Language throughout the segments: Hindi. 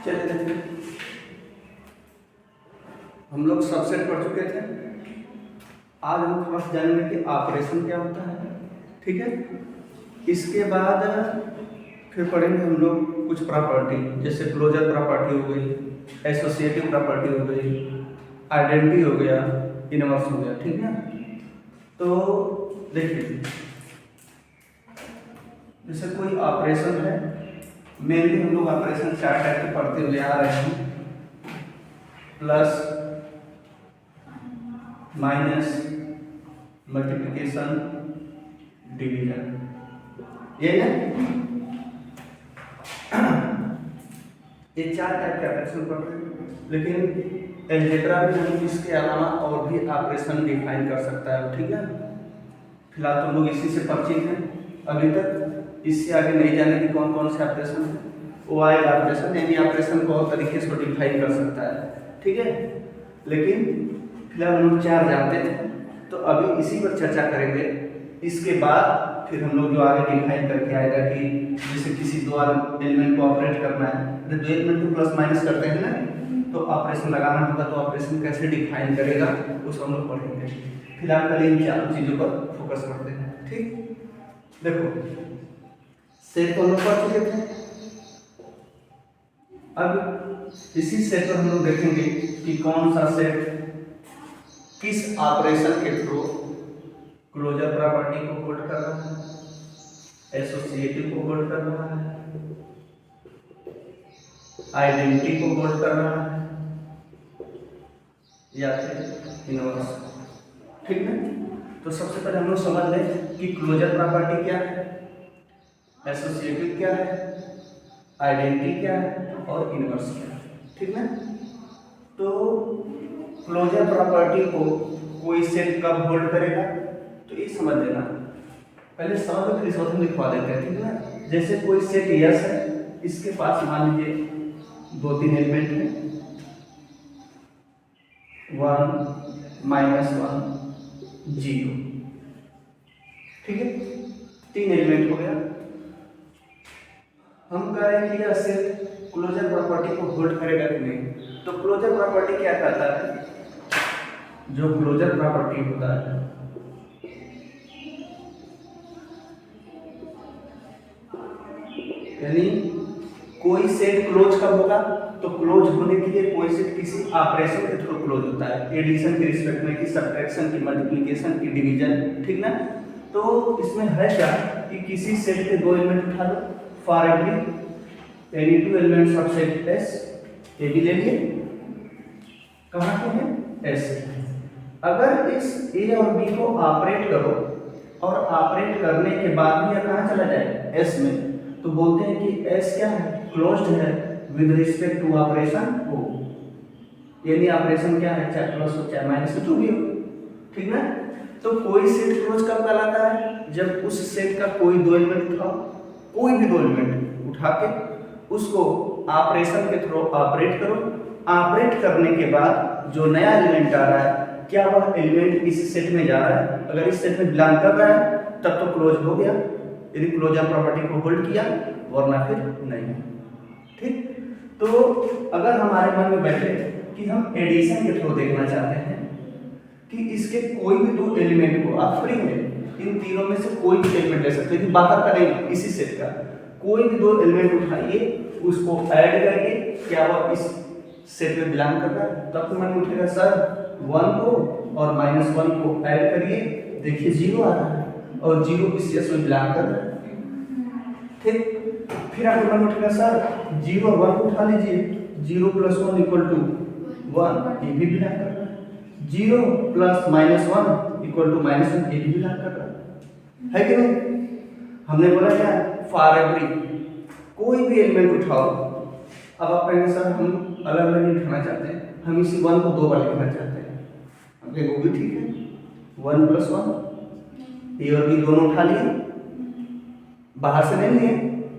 चलिए देखते हैं। हम लोग सबसेट पढ़ चुके थे। आज हम थोड़ा सा जानेंगे कि ऑपरेशन क्या होता है। ठीक है, इसके बाद फिर पढ़ेंगे हम लोग कुछ प्रॉपर्टी, जैसे क्लोजर प्रॉपर्टी हो गई, एसोसिएटिव प्रॉपर्टी हो गई, आइडेंटिटी हो गया, इनवर्स हो गया। ठीक है, तो देखिए जैसे कोई ऑपरेशन है, मेनली हम लोग ऑपरेशन 4 टाइप के पढ़ते हुए आ रहे हैं, प्लस, माइनस, मल्टीप्लिकेशन, डिवीजन, ये है। ये 4 टाइप के ऑपरेशन पढ़ रहे हैं, लेकिन अलजेब्रा में हम इसके अलावा और भी ऑपरेशन डिफाइन कर सकता है। ठीक है, फिलहाल तो लोग इसी से परिचित हैं अभी तक। इससे आगे नहीं जाने कि कौन कौन से ऑपरेशन है, वो आएगा ऑपरेशन, यानी ऑपरेशन को और तरीके से डिफाइन कर सकता है। ठीक है, लेकिन फिलहाल हम लोग 4 जानते थे, तो अभी इसी पर चर्चा करेंगे। इसके बाद फिर हम लोग जो आगे डिफाइन करके आएगा कि जैसे किसी दो एलिमेंट को ऑपरेट करना है, तो दो एलिमेंट को प्लस माइनस करते हैं ना, तो ऑपरेशन लगाना होगा, तो ऑपरेशन कैसे डिफाइन करेगा उसको हम लोग पढ़ेंगे। फिलहाल पहले इन 4 चीज़ों पर फोकस करते हैं। ठीक, देखो सेट को हम लोग पढ़ चुके थे। अब इसी सेट पर हम लोग देखेंगे कि कौन सा सेट किस ऑपरेशन के थ्रू क्लोजर प्रॉपर्टी को होल्ड कर रहा है, एसोसिएटिव को होल्ड कर रहा है, आइडेंटिटी को होल्ड कर रहा है, या फिर इनवर्स। ठीक है, तो सबसे पहले हम लोग समझ लें कि क्लोजर प्रॉपर्टी क्या है, एसोसिएटिव क्या है, आइडेंटिटी क्या है और इनवर्स क्या है। ठीक है, तो क्लोजर प्रॉपर्टी को कोई सेट कब होल्ड करेगा, तो ये समझ लेना। पहले समझ फिर इसको लिखवा देते हैं। ठीक है, जैसे कोई सेट यस है, इसके पास मान लीजिए 2-3 एलिमेंट है, 1, -1, 0। ठीक है, 3 एलिमेंट हो गया। हम कह रहे हैं कि यह सेट क्लोजर प्रॉपर्टी को होल्ड करेगा कि नहीं। तो क्लोजर प्रॉपर्टी क्या कहता है, जो क्लोजर प्रॉपर्टी होता है, यानी कोई सेट क्लोज कब होगा, तो क्लोज होने के लिए कोई सेट किसी ऑपरेशन के थ्रू क्लोज होता है, एडिशन के रिस्पेक्ट में, कि सब्ट्रैक्शन की, मल्टीप्लिकेशन की, डिवीजन। ठीक ना, तो इसमें है क्या कि किसी सेट के 2 एलिमेंट उठा लो, for every any 2 elements of set S, ये भी ले लिए, कहाँ के हैं, एस। अगर इस ए और बी को ऑपरेट करो और ऑपरेट करने के बाद भी यह कहाँ चला जाए, एस में, तो बोलते हैं कि एस क्या है, क्लोज्ड है विद रिस्पेक्ट टू ऑपरेशन ओ। यानी ऑपरेशन क्या है, चाहे प्लस हो चाहे माइनस हो, जो भी हो। ठीक ना, तो कोई सेट क्लोज कब कहलाता है, जब उस सेट का कोई 2 एलिमेंट उठाओ, कोई भी 2 एलिमेंट उठा के उसको ऑपरेशन के थ्रू ऑपरेट करो, ऑपरेट करने के बाद जो नया एलिमेंट आ रहा है, क्या वह एलिमेंट इस सेट में जा रहा है, अगर इस सेट में बिलोंग कर रहा है तब तो क्लोज हो गया, यदि क्लोजर प्रॉपर्टी को होल्ड किया, वरना फिर नहीं। ठीक, तो अगर हमारे मन में बैठे कि हम एडिशन के थ्रू देखना चाहते हैं कि इसके कोई भी 2 एलिमेंट को आप फ्री में इन तीनों में से कोई भी एलिमेंट ले सकते हैं, कि बाहर का नहीं, इसी सेट का कोई भी 2 एलिमेंट उठाइए, उसको ऐड करिए, क्या वह इस सेट में बिलोंग कर रहा है, तब तो मन में उठेगा सर 1 को और -1 को ऐड करिए, देखिए 0 आ रहा है, और 0 इस सेट में बिलोंग कर रहा है। ठीक, फिर आपको मन उठेगा सर 0 और 1 उठा लीजिए, 0 + 1 = 1, ये भी बिलोंग कर रहा है, 0 + -1 = -1, ये भी बिलोंग कर रहा है कि नहीं। हमने बोला क्या, फॉर एवरी कोई भी एलिमेंट उठाओ। अब आप कहेंगे सर हम अलग अलग नहीं उठाना चाहते हैं, हम इसी 1 को 2 बार लिखना चाहते हैं। अब वो भी ठीक है, 1 + 1, ए और बी दोनों उठा लिए, बाहर से नहीं लिए,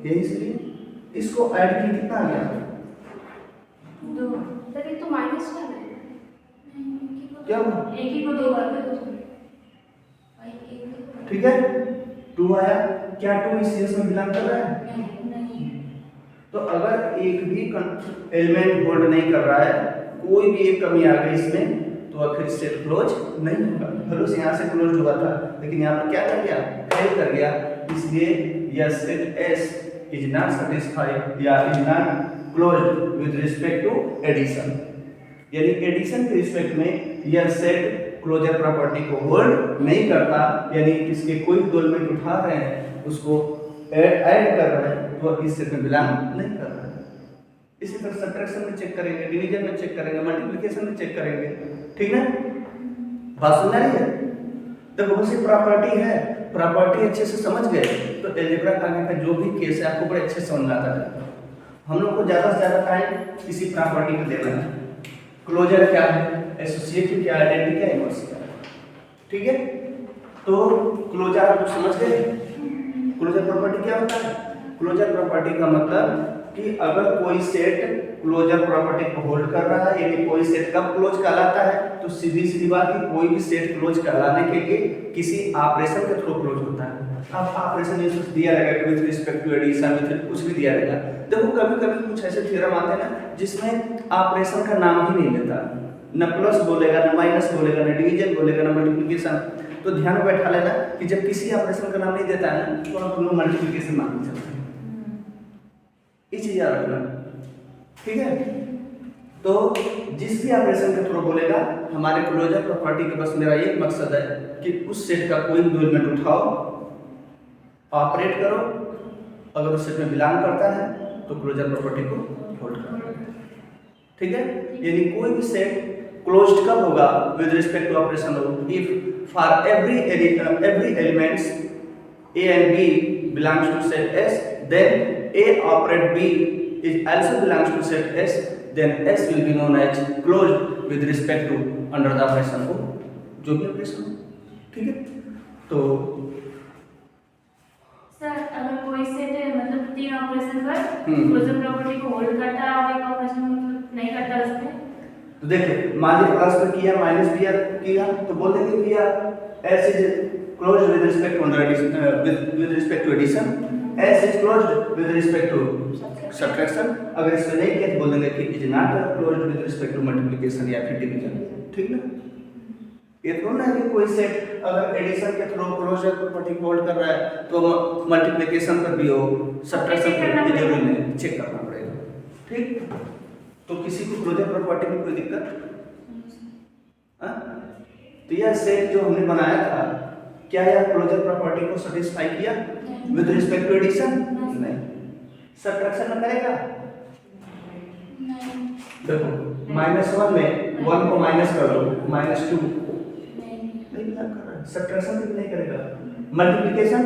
यही से लिए, इसको ऐड की कितना आ गया, 2। तो माइनस का है क्या हुआ, एक ही को 2 बार कर दो। ठीक है, 2 आया, क्या 2 इस सेट में बिलोंग कर रहा है, नहीं, तो अगर एक भी एलिमेंट होल्ड नहीं कर रहा है, कोई भी एक कमी आ गई इसमें, तो फिर सेट क्लोज नहीं होगा। हेलो यहाँ से क्लोज हुआ था, लेकिन यहाँ पर क्या कर गया, फेल कर गया, इसलिए यह set S is not satisfied या is not close with respect to addition. यानी एडिशन के रिस्पेक्ट में यह सेट क्लोजर प्रॉपर्टी को होल्ड नहीं करता, यानी इसके कोई दो एलिमेंट उठा रहे हैं उसको ऐड कर रहे हैं तो इस सेट में बिलोंग नहीं कर रहा है। इसी तरह सब्ट्रैक्शन में चेक करेंगे, डिवीजन में चेक करेंगे, मल्टीप्लिकेशन में चेक करेंगे, ठीक ना। बात सुन रही है? तो बहुत सी प्रॉपर्टी है, प्रॉपर्टी अच्छे से समझ गए तो अलजेब्रा का आगे का जो भी केस है आपको बड़े अच्छे से समझ आता है। हम लोग को ज्यादा से ज्यादा टाइम इसी प्रॉपर्टी में देना है। क्लोजर क्या है, एसोसिएटिव क्या है, आइडेंटिटी क्या है, इनवर्स क्या है, ठीक है। तो क्लोजर आप समझ गए। क्लोजर प्रॉपर्टी क्या होता है? क्लोजर प्रॉपर्टी का मतलब कि अगर कोई सेट क्लोजर प्रॉपर्टी को होल्ड कर रहा है, यानी कोई सेट कब क्लोज कहलाता है, तो सीधी सीधी बात कि कोई भी सेट क्लोज कहलाने के लिए किसी ऑपरेशन के थ्रू क्लोज होता है। अब ऑपरेशन ये कुछ दिया रहेगा with respect to addition, with कुछ भी दिया रहेगा। देखो कभी कभी कुछ ऐसे थ्योरम आते हैं ना जिसमें ऑपरेशन का नाम ही नहीं लेता, न प्लस बोलेगा, न माइनस बोलेगा, न डिवीजन बोलेगा, न मल्टीप्लिकेशन। तो ध्यान में बैठा लेना कि जब किसी ऑपरेशन का नाम नहीं देता है ना तो आप लोग मल्टीप्लिकेशन मान के चलते हैं। ये चीज याद रखना, ठीक है। तो जिस भी ऑपरेशन के थ्रू बोलेगा, हमारे क्लोजर प्रॉपर्टी के बस मेरा एक मकसद है कि उस सेट का कोई भी दो एलिमेंट उठाओ, ऑपरेट करो, अगर उस सेट में बिलोंग करता है तो क्लोजर प्रॉपर्टी को होल्ड करो, ठीक है। यानी कोई भी सेट क्लोज्ड कब होगा with respect to operation if for every elements A and B belongs to set S, then A operate B is also belongs to set S, then S will be known as closed with respect to under the operation O, जो भी ऑपरेशन हो, ठीक है। तो सर अगर कोई सेट मतलब तीन ऑपरेशन पर क्लोजर प्रॉपर्टी को होल्ड करता है और एक ऑपरेशन मतलब नहीं करता उसमें, तो देखिए मान लीजिए प्लस पर किया, माइनस किया तो बोल देंगे कि यार S is closed with respect to under with respect to addition, S is closed with respect to subtraction। अगर इसमें नहीं किया तो बोल देंगे कि is not closed with respect to multiplication या फिर डिवीजन, ठीक ना। ये तो ना कि कोई सेट अगर एडिशन के थ्रू क्लोजर प्रॉपर्टी को होल्ड कर रहा है तो मल्टीप्लिकेशन पर भी हो, सब्ट्रैक्शन पर भी जरूरी नहीं, चेक करना पड़ेगा, ठीक। तो किसी को क्लोजर प्रॉपर्टी में कोई दिक्कत? हां, तो यह सेट जो हमने बनाया था क्या यह क्लोजर प्रॉपर्टी को सैटिस्फाई किया विद रिस्पेक्ट टू एडिशन? नहीं। सब्ट्रैक्शन में करेगा? नहीं। देखो -1 में 1 को माइनस कर दो, -2 नहीं बिलोंग कर रहा है, सब्ट्रैक्शन भी नहीं करेगा। मल्टीप्लिकेशन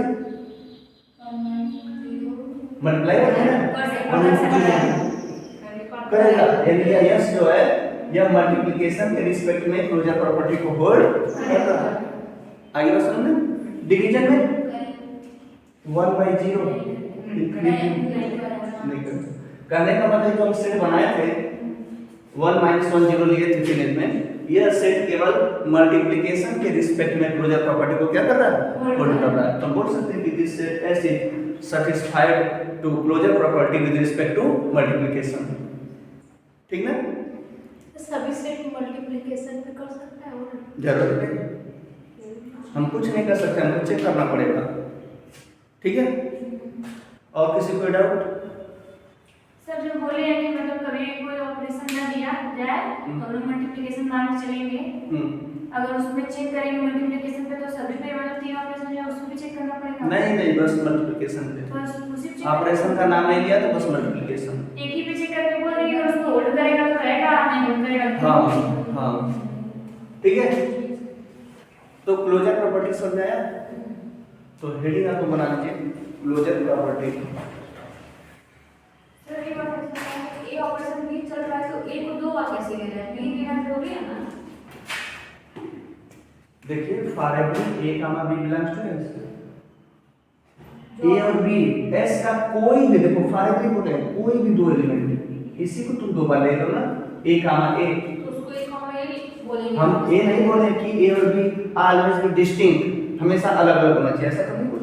मल्टीप्लाई करेगा, यानी यह जो है यह मल्टीप्लिकेशन के रिस्पेक्ट में क्लोजर प्रॉपर्टी को होल्ड कर रहा है। आगे बात समझना। डिवीजन में 1/0 नहीं कर। कहने का मतलब जो हम सेट बनाए थे 1 - 1 0 लिए थे फिनिश में, यह सेट केवल मल्टीप्लिकेशन के रिस्पेक्ट में क्लोजर प्रॉपर्टी को क्या कर रहा है, होल्ड कर रहा है। तो बोल सकते हैं कि this set S is satisfied to closure property with respect to multiplication, ठीक ना। सभी सेट मल्टीप्लिकेशन पे कर सकता है वो? जरूर नहीं, हम कुछ नहीं कर सकते, हमको चेक करना पड़ेगा, ठीक है। और किसी को डाउट? सर जो बोले हैं कि मतलब कभी कोई ऑपरेशन ना दिया जाए और लोग मल्टीप्लिकेशन मान चलेंगे, अगर उसमें चेक करेंगे मल्टीप्लिकेशन पे तो सभी पे मतलब तीन ऑपरेशन है उसको भी चेक करना पड़ेगा? नहीं बस मल्टीप्लिकेशन पे, बस उसी चेक ऑपरेशन का नाम नहीं लिया तो बस मल्टीप्लिकेशन एक ही पे चेक करके बोल देंगे उसको होल्ड करेगा तो रहेगा, नहीं होल्ड करेगा। हाँ ठीक है। तो क्लोजर प्रॉपर्टी समझ आया, तो हेडिंग आपको बना लीजिए क्लोजर प्रॉपर्टी। सर ये बात है कि ए ऑपरेशन भी चल रहा है तो ए को दो बार कैसे ले रहा है? बी लेना जरूरी है ना। देखिए for every a comma b belongs to S, a और बी एस का कोई भी, देखो फॉर एवरी बोले कोई भी दो एलिमेंट, इसी को तुम दो बार ले लो ना, ए कामा ए, तो उसको ए कामा ए बोलेंगे। हम ए नहीं बोले कि ए और बी ऑलवेज बी डिस्टिंक्ट, हमेशा अलग अलग होना चाहिए, ऐसा कभी बोले।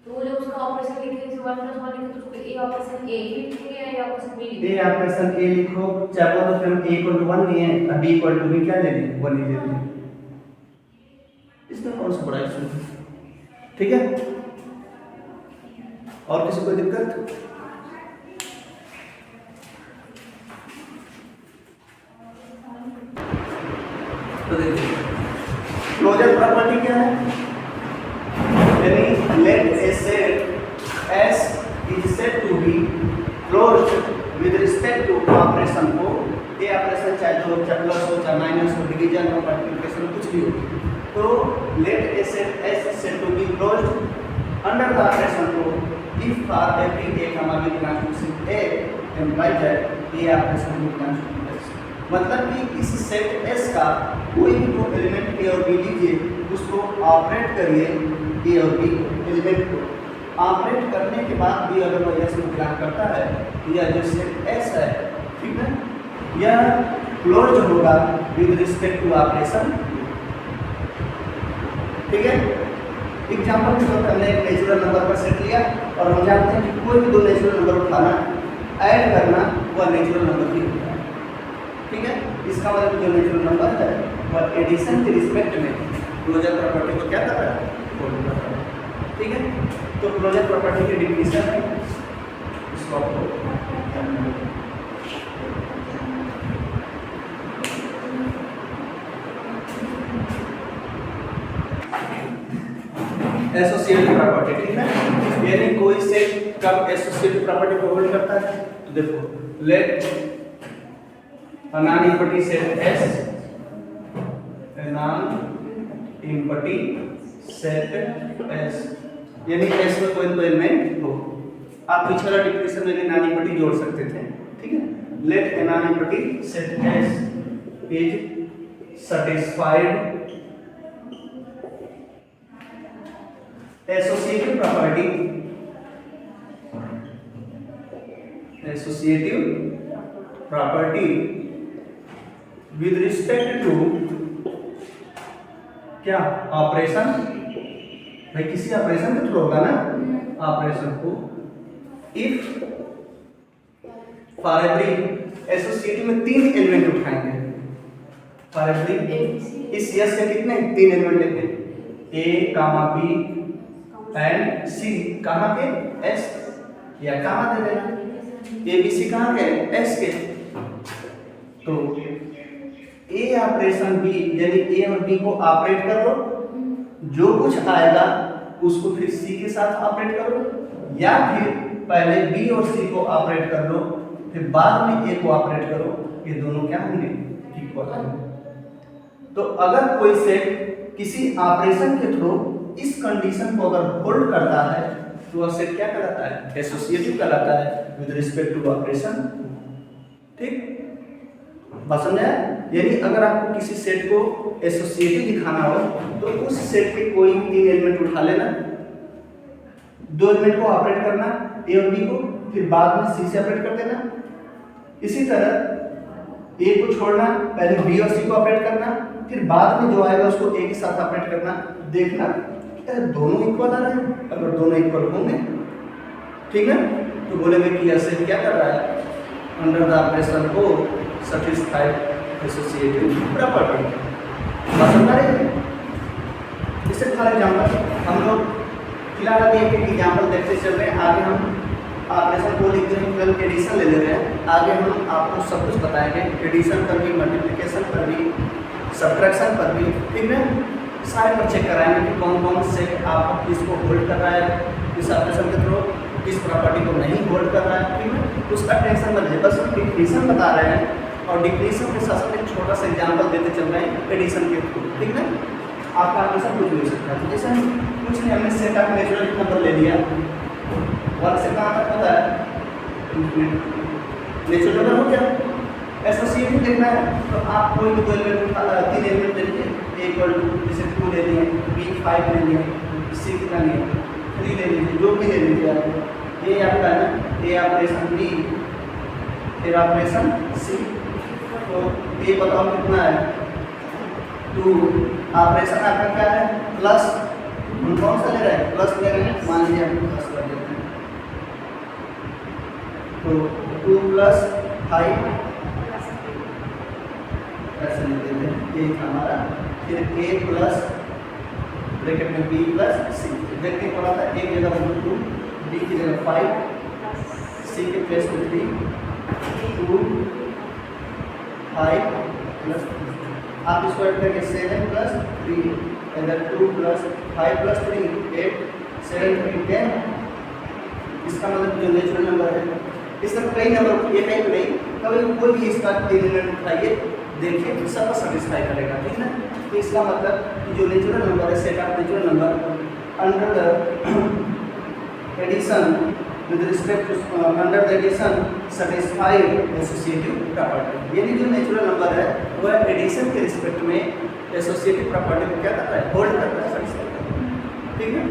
तो वो जो उसका ऑपरेशन लिखे 1 + 1 लिखे तो उसको ए ऑपरेशन ऑपरेशन ए लिखेंगे या ऑपरेशन बी लिखेंगे? ए ऑपरेशन ए लिखो, चाहे तो फिर हम a इक्वल टू 1 लिए हैं, b इक्वल टू b क्या ले लें, 1 ही ले लें। इसमें कौन सा बड़ा इशू है? ठीक है, और किसी को दिक्कत? तो देखिए क्लोजर प्रॉपर्टी क्या है, यानी let a set S is said to be closed with respect to operation को, ये ऑपरेशन चाहे जो प्लस हो चाहे माइनस हो, डिवीजन हो, मल्टीप्लिकेशन कुछ भी हो, तो let a set S is said to be closed under the operation को if for every a comma b belongs to a implies that a operation belongs to S। मतलब कि इस सेट S का कोई भी दो एलिमेंट ए और बी लीजिए, उसको ऑपरेट करिए ए और बी एलिमेंट को, ऑपरेट करने के बाद भी अगर वह S में बिलोंग करता है, यह जो सेट S है, ठीक है, यह क्लोज्ड होगा विद रिस्पेक्ट टू ऑपरेशन। ठीक है, एग्जांपल के तौर पर हमने एक नेचुरल नंबर का सेट लिया और हम जानते हैं कि कोई भी दो नेचुरल नंबर उठाना, ऐड करना, वह नेचुरल नंबर ही होता है। ठीक है, इसका मतलब जो नेचुरल नंबर है वह एडिशन के रिस्पेक्ट में क्लोजर प्रॉपर्टी को क्या कर रहा है, फॉलो कर रहा है। ठीक है, तो क्लोजर प्रॉपर्टी की डेफिनेशन है, इसको आपको एसोसिएटिव प्रॉपर्टी, ठीक है, यानी कोई सेट कब एसोसिएटिव प्रॉपर्टी को होल्ड करता है, तो देखो late a non-empty set S, a non-empty set S, यानी S में कोई तो एलिमेंट हो, आप पिछला डिफिनेशन में भी non-empty जोड़ सकते थे। ठीक है, let a non-empty set S is satisfied associative property, associative property with respect to क्या, ऑपरेशन, भाई किसी ऑपरेशन के थ्रू होगा ना, ऑपरेशन को इफ फॉर एवरी एसोसिएटिव में 3 एलिमेंट उठाएंगे, फॉर एवरी इस यस के कितने 3 एलिमेंट लेंगे, ए कामा बी एंड सी, कहाँ के एस, या कहाँ दे देना ए बी सी, कहाँ के एस के, तो ए ऑपरेशन बी यानी ए और बी को ऑपरेट कर लो, जो कुछ आएगा उसको फिर सी के साथ ऑपरेट करो, या फिर पहले बी और सी को ऑपरेट कर लो फिर बाद में ए को ऑपरेट करो, ये दोनों क्या होंगे, इक्वल होंगे। तो अगर कोई सेट किसी ऑपरेशन के थ्रू इस कंडीशन को अगर होल्ड करता है तो वह सेट क्या कहलाता है, एसोसिएटिव कहलाता है विद रिस्पेक्ट टू ऑपरेशन। ठीक, बात समझा? यानी अगर आपको किसी सेट को एसोसिएटिव दिखाना हो तो उस सेट के कोई 3 एलिमेंट उठा लेना, 2 एलिमेंट को ऑपरेट करना ए और बी को, फिर बाद में सी से ऑपरेट कर देना। इसी तरह ए को छोड़ना, पहले बी और सी को ऑपरेट करना, फिर बाद में जो आएगा उसको ए के साथ ऑपरेट करना। देखना दोनों इक्वल आ रहे हैं, अगर दोनों इक्वल होंगे ठीक है तो बोलेंगे कि यह सेट क्या कर रहा है, अंडर द ऑपरेशन को सैटिस्फाइड एसोसिएटिव प्रॉपर्टी। समझ रहे हैं? इससे फॉर एग्जांपल हम लोग फिलहाल अभी एक एग्जांपल देखते चल रहे हैं, आगे हम ऑपरेशन को लिखते हैं, कल एडिशन ले ले रहे हैं, आगे हम आपको सब कुछ बताएंगे, एडिशन पर भी, मल्टीप्लिकेशन पर भी, सब्ट्रैक्शन पर भी, ठीक है, सारे पर चेक कराएंगे कि कौन कौन से आपको किसको होल्ड कर रहा है, किस ऑपरेशन के थ्रू किस प्रॉपर्टी को नहीं होल्ड कर रहा है, ठीक है, उसका टेंशन मत लीजिए, बस हम डिफिनेशन बता रहे हैं और डिफिनेशन के साथ साथ एक छोटा सा एग्जांपल देते चल रहे हैं एडिशन के थ्रू, ठीक है। आपका आंसर कुछ नहीं सकता, तो जैसे कुछ नहीं, हमने सेट ऑफ नेचुरल नंबर ले लिया, 1 से कहाँ तक होता है नेचुरल नंबर हो गया। एसोसिएटिव देखना है तो आप कोई भी 2 एलिमेंट 3 एलिमेंट ले लीजिए, ए इक्वल टू जैसे 2 ले लिए, बी 5 ले लिए, सी कितना लिए 3 ले लीजिए, जो भी ले लीजिए आप। ये आपका है ना, ए ऑपरेशन बी फिर ऑपरेशन सी, तो ए बताओ कितना है 2, ऑपरेशन आपका क्या है प्लस, हम कौन सा ले रहे हैं प्लस ले रहे हैं, मान लीजिए हम प्लस कर देते हैं, तो 2 प्लस 5 ऐसे लिख देते हैं, ये हमारा। फिर a प्लस ब्रैकेट में b प्लस c, देखते थोड़ा सा, एक जगह 2, b की जगह 5, c के प्लेस में 3, 2 5 प्लस, आप इसको ऐड करके 7 प्लस 3, इधर 2 प्लस 5 प्लस 3 8, 7 3 10। इसका मतलब जो नेचुरल नंबर है, इसका कई नंबर, ये टाइप नहीं, कभी कोई भी इसका एलिमेंट उठाइए, देखिए तो सबको सेटिस्फाई करेगा, ठीक है। तो इसका मतलब कि जो नेचुरल नंबर है, set of natural number under the addition with respect to under the addition satisfied associative property, यानी जो नेचुरल नंबर है वह एडिशन के रिस्पेक्ट में एसोसिएटिव प्रॉपर्टी को क्या करता है, होल्ड करता है, सेटिस्फाई करता है, ठीक है।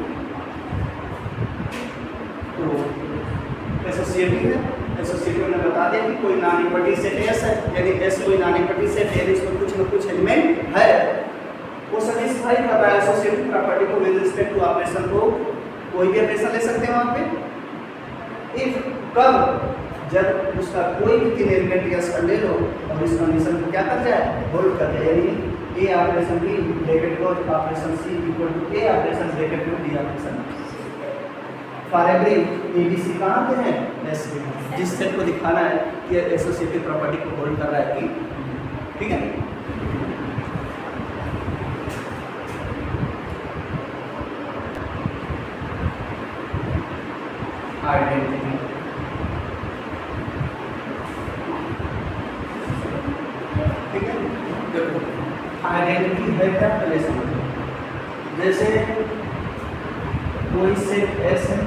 तो एसोसिएटिव है, एसोसिएटिव ने बता दिया कि कोई नॉन इक्विटी सेट एस है, यदि एस कोई नॉन इक्विटी सेट है, यदि इसमें कुछ न कुछ एलिमेंट है, वो सेटिस्फाई कर रहा है एसोसिएटिव प्रॉपर्टी को विद रिस्पेक्ट टू ऑपरेशन को, कोई भी ऑपरेशन ले सकते हैं वहाँ पे। इफ कब, जब उसका कोई भी तीन एलिमेंट यस कर ले लो और इस कंडीशन को क्या कर जाए, होल्ड कर जाए, यानी a operation b bracket close operation c equal to a operation bracket close d operation. For every abc कहाँ पे है, एस पे, जिस सेट को दिखाना है कि एसोसिएटिव प्रॉपर्टी को होल्ड कर रहा है कि, ठीक है। आइडेंटिटी, ठीक है, देखो आइडेंटिटी है क्या, पहले समझो। जैसे कोई सेट एस है,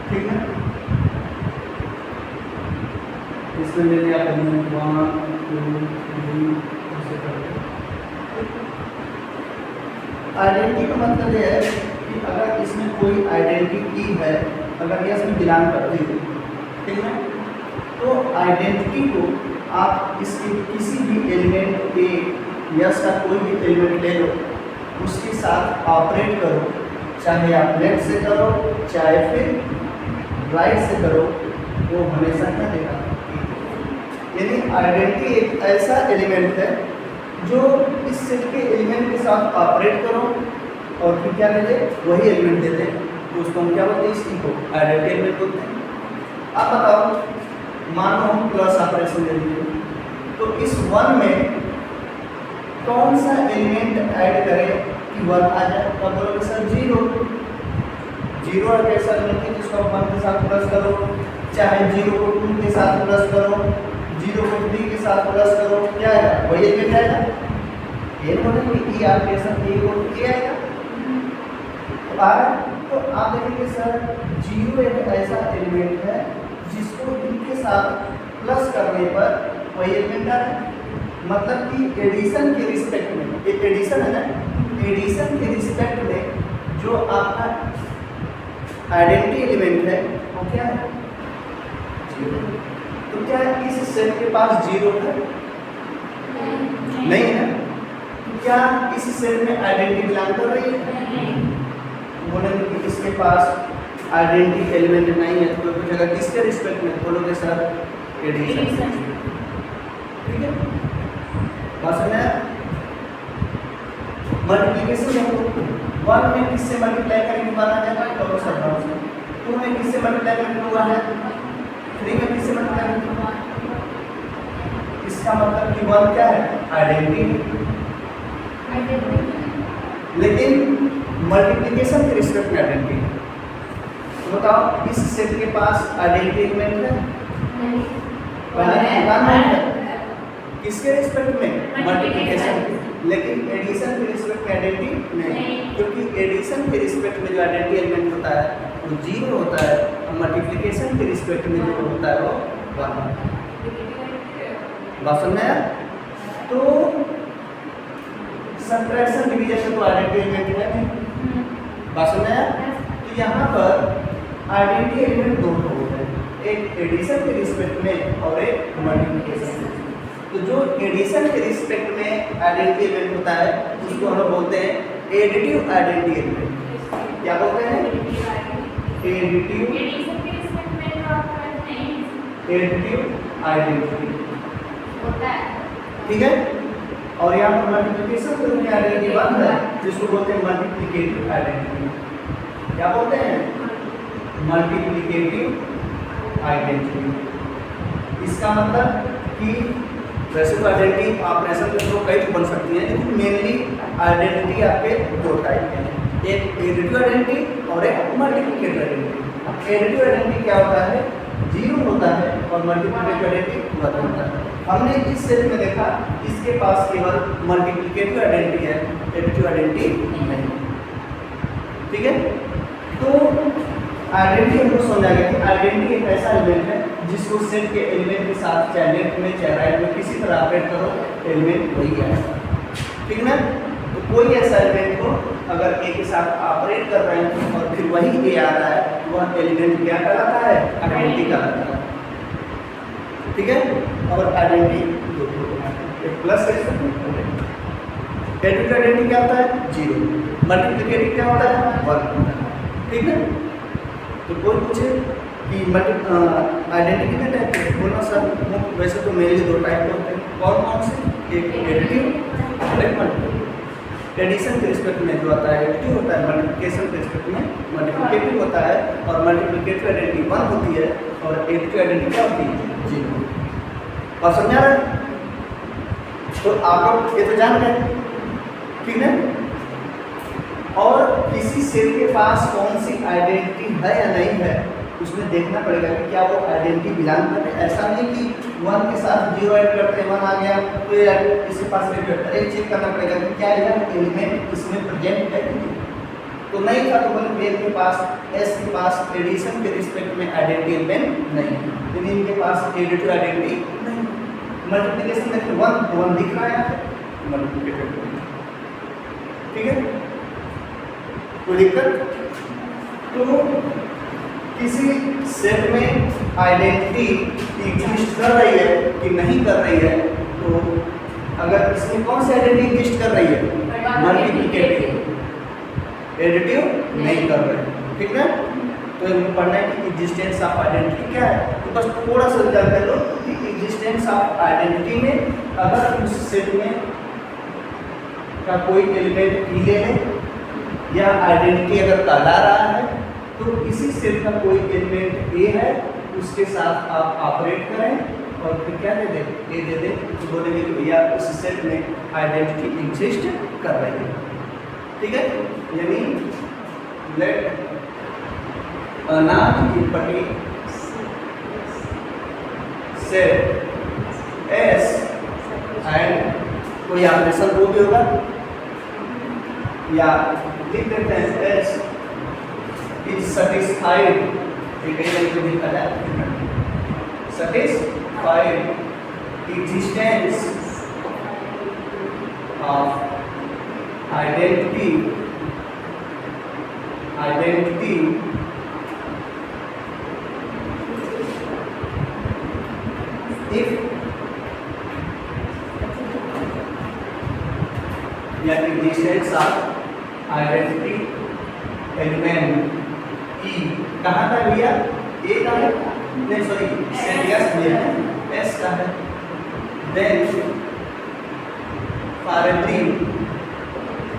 ठीक है, इसमें ले लिया एलिमेंट 1 2 3 ऐसे करके। आइडेंटिटी का मतलब ये है कि अगर इसमें कोई आइडेंटिटी है, अगर ये इसमें बिलोंग करती है, ठीक है, तो आइडेंटिटी को आप इसके किसी भी एलिमेंट के, यस का कोई भी एलिमेंट ले लो, उसके साथ ऑपरेट करो, चाहे आप लेफ्ट से करो चाहे फिर राइट से करो, वो हमेशा क्या देगा, यानी आइडेंटिटी एक ऐसा एलिमेंट है जो इस सेट के एलिमेंट के साथ ऑपरेट करो और फिर क्या ले ले, वही एलिमेंट देते हैं, तो उसको हम क्या बोलते हैं, इसी को आइडेंटिटी एलिमेंट बोलते हैं। आप बताओ, मानो हम प्लस ऑपरेशन ले लिए, तो इस 1 में कौन सा एलिमेंट ऐड करें कि 1 आ जाए, तब बोलोगे सर 0 एक ऐसा एलिमेंट है जिसको 1 के साथ प्लस करो, चाहे 0 को 2 के साथ प्लस करो, 0 को 3 के साथ प्लस करो, क्या आएगा, वही एलिमेंट आएगा। ये बोलेंगे कि ऑपरेशन ए को ए आएगा, तो आ रहा है, तो आप देखेंगे सर 0 एक ऐसा एलिमेंट है जिसको इनके साथ प्लस करने पर वही एलिमेंट आ रहा है। मतलब कि एडिशन के रिस्पेक्ट में, एक एडिशन है ना, एडिशन के रिस्पेक्ट में जो आपका आइडेंटिटी एलिमेंट है वो क्या है, 0। तो क्या इस सेट के पास 0 है, नहीं है, क्या इस सेट में आइडेंटिटी बिलोंग कर रही है, बोलेंगे कि इसके पास आइडेंटिटी एलिमेंट नहीं है, तो जगह किसके रिस्पेक्ट में, बोलोगे सर एडिशन, ठीक है। बात समझ आया। मल्टीप्लिकेशन देखो, 1 में किससे मल्टीप्लाई करेंगे 1 आ जाएगा, तो सर 2 में किससे मल्टीप्लाई करेंगे 2 आ जाएगा, 3 में किससे मल्टीप्लाई करेंगे 2। इसका मतलब कि 1 क्या है, आइडेंटिटी, लेकिन मल्टीप्लिकेशन के रिस्पेक्ट में आइडेंटिटी। तो बताओ इस सेट के पास आइडेंटिटी एलिमेंट है, किसके रिस्पेक्ट में, मल्टीप्लिकेशन, लेकिन एडिशन के रिस्पेक्ट में आइडेंटिटी नहीं, क्योंकि एडिशन के रिस्पेक्ट में जो आइडेंटिटी एलिमेंट होता है वो 0 होता है, और मल्टीप्लिकेशन के रिस्पेक्ट में जो होता है वो 1। बात समझ आया। तो सब्ट्रैक्शन डिवीजन में तो आइडेंटिटी एलिमेंट है नहीं, बात समझ आया। तो यहाँ पर आइडेंटिटी एलिमेंट 2 होते हैं, एक एडिशन के रिस्पेक्ट में और एक मल्टीप्लिकेशन के। तो जो एडिशन के रिस्पेक्ट में आइडेंटिटी एलिमेंट होता है उसको हम बोलते हैं एडिटिव आइडेंटिटी एलिमेंट। क्या बोलते हैं, एडिटिव, एडिशन के रिस्पेक्ट में जो आपका नहीं एडिटिव आइडेंटिटी, होता है। ठीक है। और यहाँ पर मल्टीप्लिकेशन में आइडेंटिटी वन है जिसको बोलते हैं मल्टीप्लिकेटिव आइडेंटिटी। क्या बोलते हैं? Multiplicative identity. इसका मतलब कि वैसे तो आइडेंटिटी ऑपरेशन के थ्रू कई बन सकती है, लेकिन मेनली आइडेंटिटी आपके दो टाइप के हैं, एक एडिटिव आइडेंटिटी और एक मल्टीप्लिकेटिव आइडेंटिटी। एडिटिव आइडेंटिटी क्या होता है? जीरो होता है और मल्टीप्लिकेटिव आइडेंटिटी वन होता है। हमने इस सेट में देखा इसके पास केवल मल्टीप्लिकेटिव आइडेंटिटी है, एडिटिव आइडेंटिटी नहीं, ठीक है। तो आइडेंटिटी हमको समझा गया कि आइडेंटिटी एक ऐसा एलिमेंट है जिसको सेट के एलिमेंट के साथ चाहे लेफ्ट में चाहे राइट में किसी तरह ऑपरेट करो, एलिमेंट वही आएगा, ठीक ना। तो कोई ऐसा एलिमेंट हो अगर ए के साथ ऑपरेट कर रहे हैं और फिर वही ए आ रहा है, वह एलिमेंट क्या कहलाता है? आइडेंटिटी कहलाता है, ठीक है। और आइडेंटिटी एक प्लस है, एडिटिव आइडेंटिटी क्या होता है? जीरो। मल्टीप्लिकेटिव क्या होता है? वन, ठीक है। तो कोई पूछे कि आइडेंटिटी के टाइप है, बोलना सर वैसे तो मेरे दो टाइप के होते हैं, कौन कौन से? एक एडिटिव और एक मल्टीप्लिकेटिव। एडिशन के रिस्पेक्ट में जो आता है एडिटिव होता है, मल्टीप्लिकेशन के रिस्पेक्ट में मल्टीप्लिकेटिव होता है, और मल्टीप्लिकेटिव आइडेंटिटी वन होती है और एडिटिव आइडेंटिटी क्या होती है? जीरो। और समझा रहे? तो आप लोग ये तो जान गए, ठीक है। और किसी सेल के पास कौन सी आइडेंटिटी है या नहीं है उसमें देखना पड़ेगा कि क्या वो आइडेंटिटी बिलोंग करते हैं। ऐसा नहीं कि वन के साथ जीरो ऐड करते हैं, वन आ गया तो ये इसके पास एक चेक करना पड़ेगा कि क्या यह एलिमेंट इसमें प्रेजेंट है कि नहीं। तो नहीं था तो बोले एल के पास, एस के पास एडिशन के रिस्पेक्ट में आइडेंटिटी एलिमेंट नहीं, यानी इनके पास एडिटिव आइडेंटिटी नहीं। मल्टीप्लिकेशन में वन दिख रहा है मल्टीप्लिकेटेड, ठीक है। कोई दिक्कत? तो किसी सेट में आइडेंटिटी एग्जिस्ट कर रही है कि नहीं कर रही है, तो अगर इसमें कौन सी आइडेंटिटी एग्जिस्ट कर रही है? मल्टीप्लिकेटिव, एडिटिव नहीं कर रहे, ठीक है। तो हमें पढ़ना है कि एग्जिस्टेंस ऑफ आइडेंटिटी क्या है। तो बस थोड़ा सा विचार कर लो कि एग्जिस्टेंस ऑफ आइडेंटिटी में अगर उस सेट में का कोई एलिमेंट ई ले लें या आइडेंटिटी अगर कहला रहा है तो इसी सेट का कोई एलिमेंट ए है उसके साथ आप ऑपरेट करें और फिर क्या दे दें? ए दे दें। तो बोलेंगे कि भैया उस seट में आइडेंटिटी एग्जिस्ट कर रही है, ठीक है। यानी let not equally set S and कोई ऑपरेशन वो भी होगा या लिख देते हैं एस इज सैटिस्फाइड, लिखा जाए satisfied existence of identity if या existence of identity element E कहाँ का भैया? ए का है नहीं, सॉरी सेट एस में है, एस का है। Then for every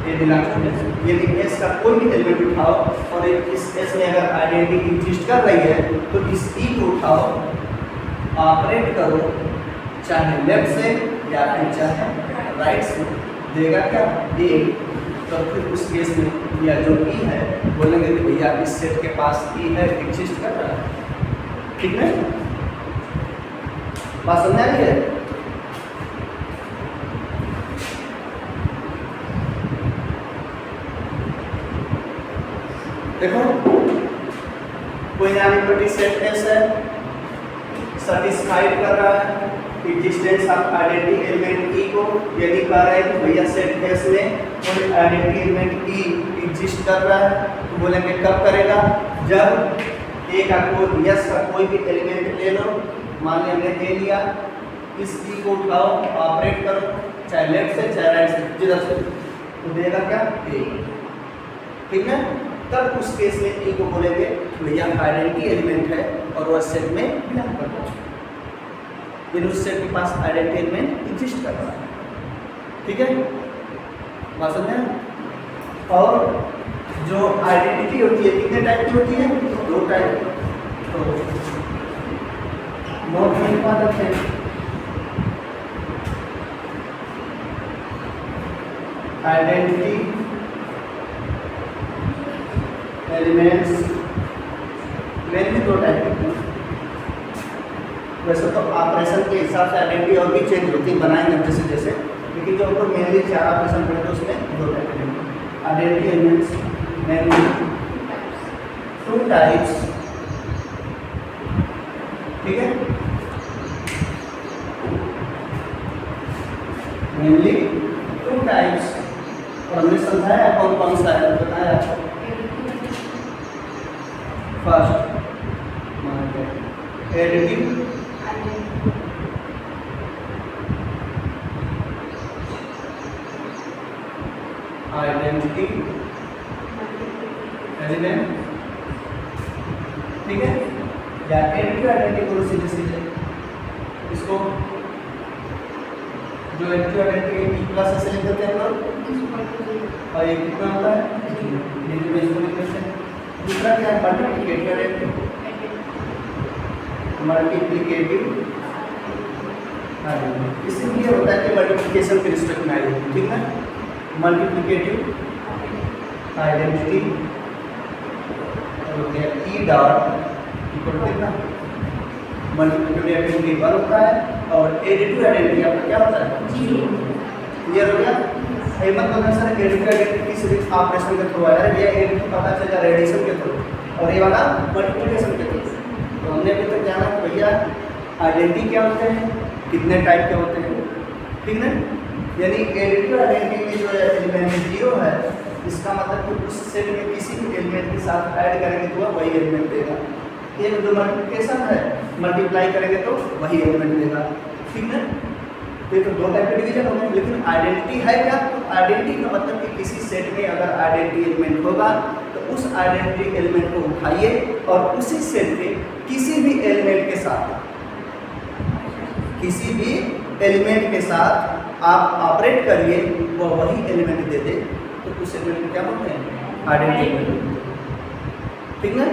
A belongs to S, यदि एस का कोई भी एलिमेंट उठाओ और इस एस में अगर आइडेंटिटी एग्जिस्ट कर रही है तो इस ई को उठाओ, ऑपरेट करो, चाहे लेफ्ट से या फिर चाहे राइट से, देगा क्या? ए। तो फिर उस केस में या जो ई है बोलेंगे कि भैया इस सेट के पास ई है, एग्जिस्ट कर रहा है, ठीक है। बात समझ आ रही है? देखो कोई नाम सेट एस है, सेटिस्फाइड कर रहा है एग्जिस्टेंस ऑफ आइडेंटिटी एलिमेंट ई को। यदि कह रहा है कि भैया सेट एस में कोई आइडेंटिटी एलिमेंट ई एग्जिस्ट कर रहा है तो बोलेंगे कब करेगा? जब ए का कोई यस का कोई भी एलिमेंट ले लो, मान लिया हमने ए लिया, इस ई को उठाओ, ऑपरेट करो, चाहे लेफ्ट से चाहे राइट से, जिधर से, तो देगा क्या? ए, ठीक है। तब उस केस में ए को बोलेंगे भैया आइडेंटिटी एलिमेंट है और वह सेट में बिलोंग करता है। यानी उस सेट के पास आइडेंटिटी एलिमेंट एग्जिस्ट कर रहा है। ठीक है, बात समझ में? और जो आइडेंटिटी होती है कितने टाइप की होती है? 2 टाइप। तो नोट में लिखवा देते हैं, आइडेंटिटी एलिमेंट्स मेनली 2 टाइप के। वैसे तो ऑपरेशन के हिसाब से आइडेंटिटी और भी चेंज होती है, बनाएंगे जैसे जैसे, लेकिन जो हमको मेनली 4 ऑपरेशन पड़े तो उसमें 2 टाइप के आइडेंटिटी एलिमेंट्स मेनली 2 टाइप्स। ठीक है, मेनली 2 टाइप्स। और हमने समझाया कौन कौन सा है, बताया आपको। First additive identity element. ठीक है, या एडिटिव आइडेंटिटी को सीधे सीधे इसको जो एडिटिव आइडेंटिटी ई प्लस ऐसे लिख देते हैं हम लोग, और ये कितना होता है ये में इसको लिख देते हैं। दूसरा क्या है? मल्टीप्लिकेटिव आइडेंटिटी, मल्टीप्लिकेटिव आइडेंटिटी इसलिए होता है कि मल्टीप्लिकेशन के रिस्पेक्ट में आई होती है। ठीक है, मल्टीप्लिकेटिव आइडेंटिटी हो गया ई डॉट इक्वल टू कितना? मल्टीप्लिकेटिव आइडेंटिटी 1 होता है और एडिटिव आइडेंटिटी आपका क्या होता है? 0। क्लियर हो गया? मत बोलना सर एडिटिव आइडेंटिटी सिर्फ ऑपरेशन के थ्रू आया है, या एडिटिव पता चला रेडिएशन के थ्रू और ये वाला मल्टीप्लिकेशन के थ्रू। तो हमने अभी तक जाना कि भैया आइडेंटिटी क्या होते हैं, कितने टाइप के होते हैं। ठीक है, यानी एडिटिव आइडेंटिटी में जो एलिमेंट 0 है, इसका मतलब कि उस सेट में किसी भी एलिमेंट के साथ ऐड करेंगे तो वही एलिमेंट देगा। एक जो मल्टीप्लिकेशन है, मल्टीप्लाई करेंगे तो वही एलिमेंट देगा। ठीक है, तो ये तो 2 टाइप के डिवीजन हो गए। लेकिन आइडेंटिटी है क्या? तो आइडेंटिटी का मतलब कि किसी सेट में अगर आइडेंटिटी एलिमेंट होगा तो उस आइडेंटिटी एलिमेंट को उठाइए और उसी सेट के किसी भी एलिमेंट के साथ, किसी भी एलिमेंट के साथ आप ऑपरेट करिए, वो वही एलिमेंट दे दे, तो उस एलिमेंट को क्या बोलते हैं? आइडेंटिटी। ठीक है,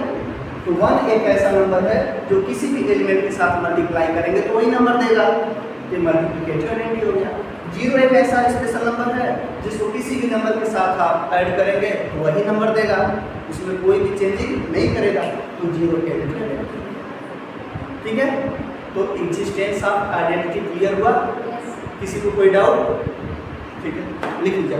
तो 1 एक ऐसा नंबर है जो किसी भी एलिमेंट के साथ मल्टीप्लाई करेंगे तो वही नंबर देगा, ये मल्टीप्लिकेटिव आइडेंटिटी हो गया। 0 एक ऐसा स्पेशल नंबर है जिसको किसी भी नंबर के साथ आप ऐड करेंगे तो वही नंबर देगा, उसमें कोई भी चेंजिंग नहीं करेगा, तो 0 एडिटिव आइडेंटिटी। ठीक है, तो एग्जिस्टेंस ऑफ आइडेंटिटी क्लियर हुआ? किसी को कोई डाउट? ठीक है, लिख लीजिए।